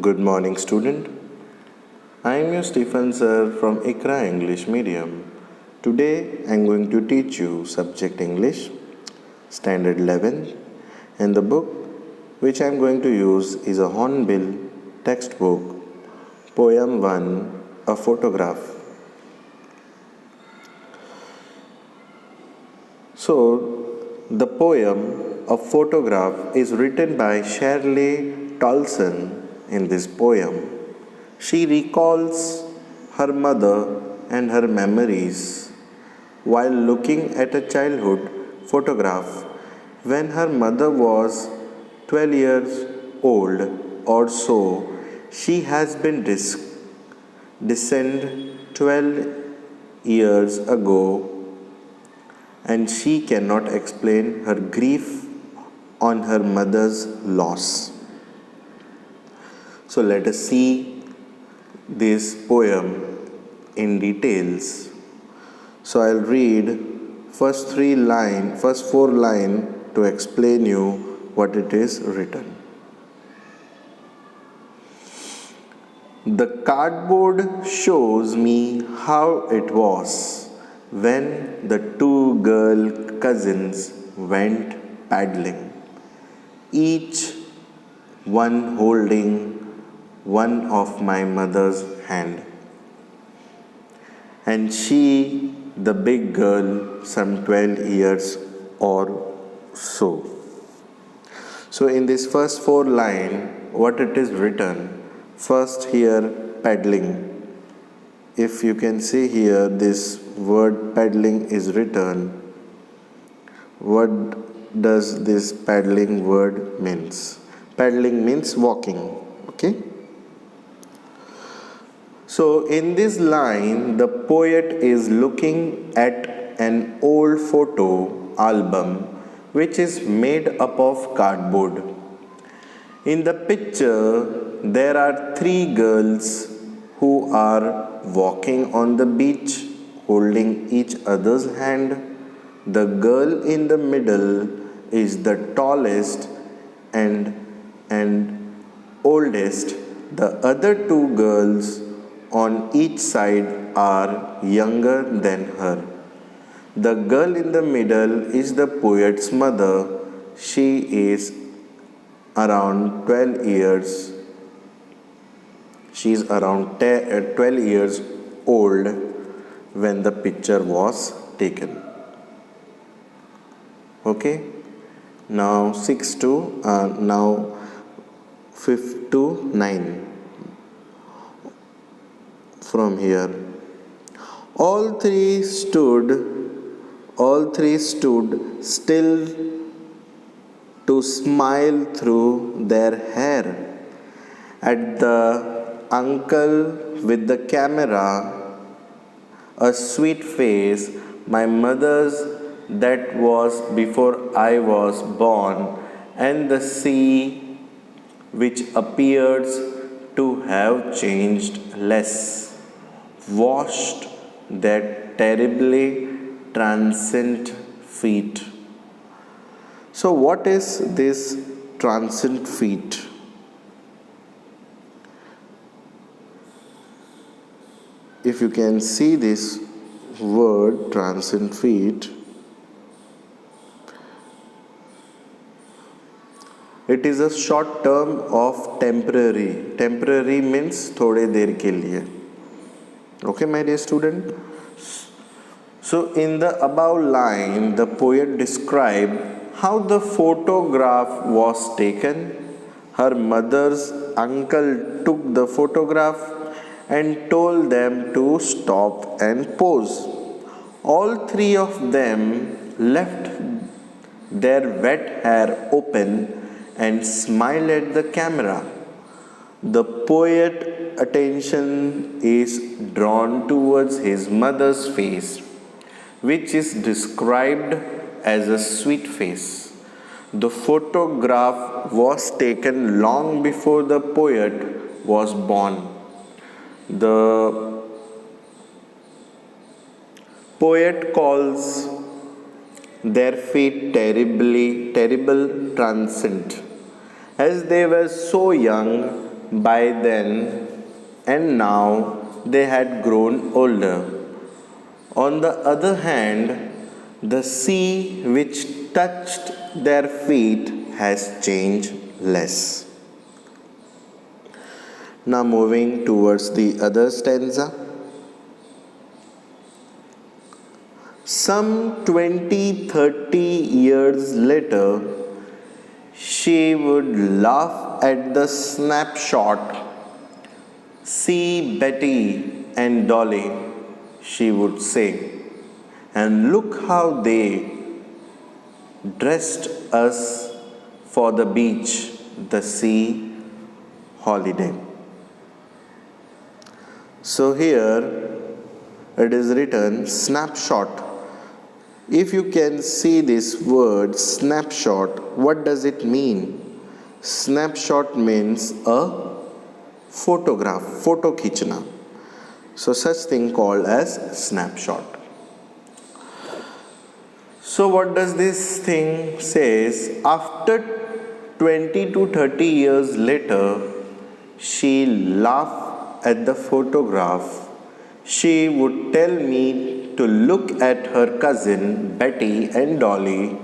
Good morning, student. I am your Stephen sir from ICRA English Medium. Today I am going to teach you subject English, standard 11, and the book which I am going to use is a hornbill textbook, poem 1, a photograph. So, the poem, a photograph, is written by Shirley Tolson. In this poem, she recalls her mother and her memories while looking at a childhood photograph when her mother was 12 years old or so. She has been deceased 12 years ago, and she cannot explain her grief on her mother's loss. So let us see this poem in details. So I'll read first four line to explain you what it is written. The cardboard shows me how it was when the two girl cousins went paddling, each one holding one of my mother's hand, and she, the big girl, some 12 years or so. So in this first four line, what it is written, first here paddling. If you can see here, this word paddling is written. What does this paddling word means? Paddling means walking, okay? So in this line, the poet is looking at an old photo album which is made up of cardboard. In the picture, there are three girls who are walking on the beach holding each other's hand. The girl in the middle is the tallest and oldest. The other two girls on each side are younger than her. The girl in the middle is the poet's mother. She is around 12 years. She is around 12 years old when the picture was taken. Okay? Now 6 to now 5 to 9. From here, all three stood still to smile through their hair at the uncle with the camera, a sweet face, my mother's that was before I was born, and the sea which appears to have changed less, washed that terribly transient feet. So, what is this transient feet? If you can see this word transient feet, it is a short term of temporary. Temporary means थोड़े देर के लिए. Okay, my dear student? So, in the above line, the poet described how the photograph was taken. Her mother's uncle took the photograph and told them to stop and pose. All three of them left their wet hair open and smiled at the camera. The poet's attention is drawn towards his mother's face, which is described as a sweet face. The photograph was taken long before the poet was born. The poet calls their fate terrible transient. As they were so young, by then, and now they had grown older. On the other hand, the sea which touched their feet has changed less. Now moving towards the other stanza. Some 20-30 years later, she would laugh at the snapshot. See Betty and Dolly, she would say, and look how they dressed us for the beach, the sea holiday. So here it is written snapshot. If you can see this word snapshot, what does it mean? Snapshot means a photograph, photo खींचना. So such thing called as snapshot. So what does this thing says? After 20 to 30 years later, she laughed at the photograph. She would tell me to look at her cousin Betty and Dolly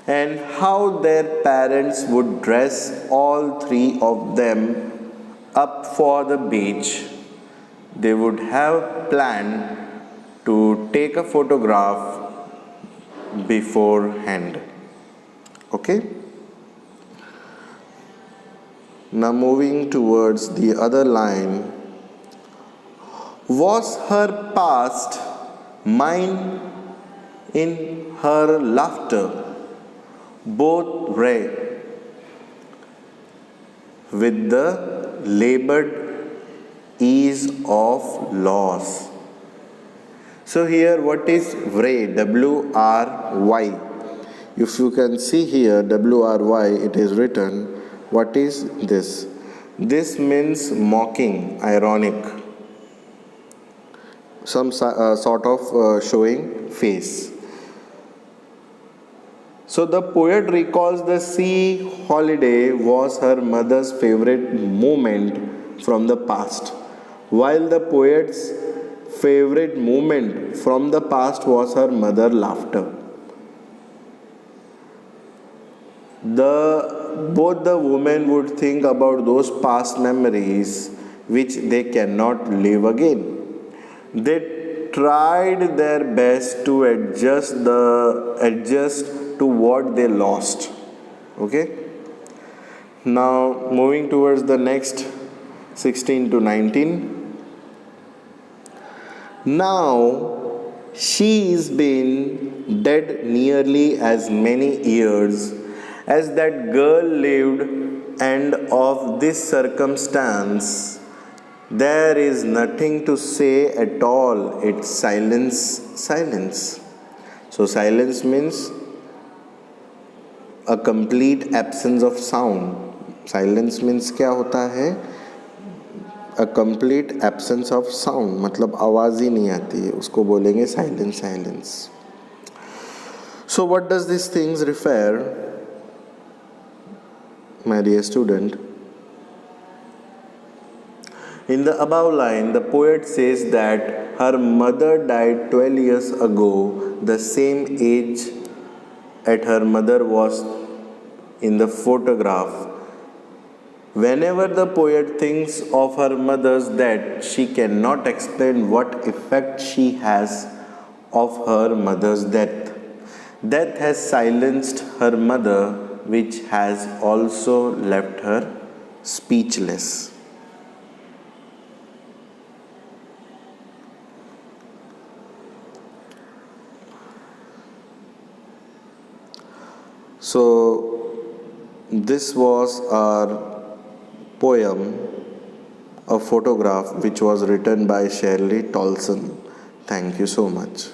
and how their parents would dress all three of them up for the beach. They would have planned to take a photograph beforehand. Okay? Now moving towards the other line. Was her past mine in her laughter? Both ray with the labored ease of loss. So here what is wry? W-R-Y. If you can see here W-R-Y, it is written. What is this? This means mocking, ironic. Some sort of showing face. So the poet recalls the sea holiday was her mother's favorite moment from the past, while the poet's favorite moment from the past was her mother's laughter. Both the women would think about those past memories which they cannot live again. They tried their best to adjust to what they lost. Okay? Now moving towards the next 16 to 19. Now she's been dead nearly as many years as that girl lived, and of this circumstance there is nothing to say at all. It's silence. So silence means a complete absence of sound. Silence means क्या होता है? A complete absence of sound. मतलब आवाज़ ही नहीं आती है, उसको बोलेंगे silence. So what does these things refer, my dear student? In the above line, the poet says that her mother died 12 years ago, the same age at her mother was in the photograph. Whenever the poet thinks of her mother's death, she cannot explain what effect she has of her mother's death. Death has silenced her mother, which has also left her speechless. So this was our poem, a photograph, which was written by Shirley Tolson. Thank you so much.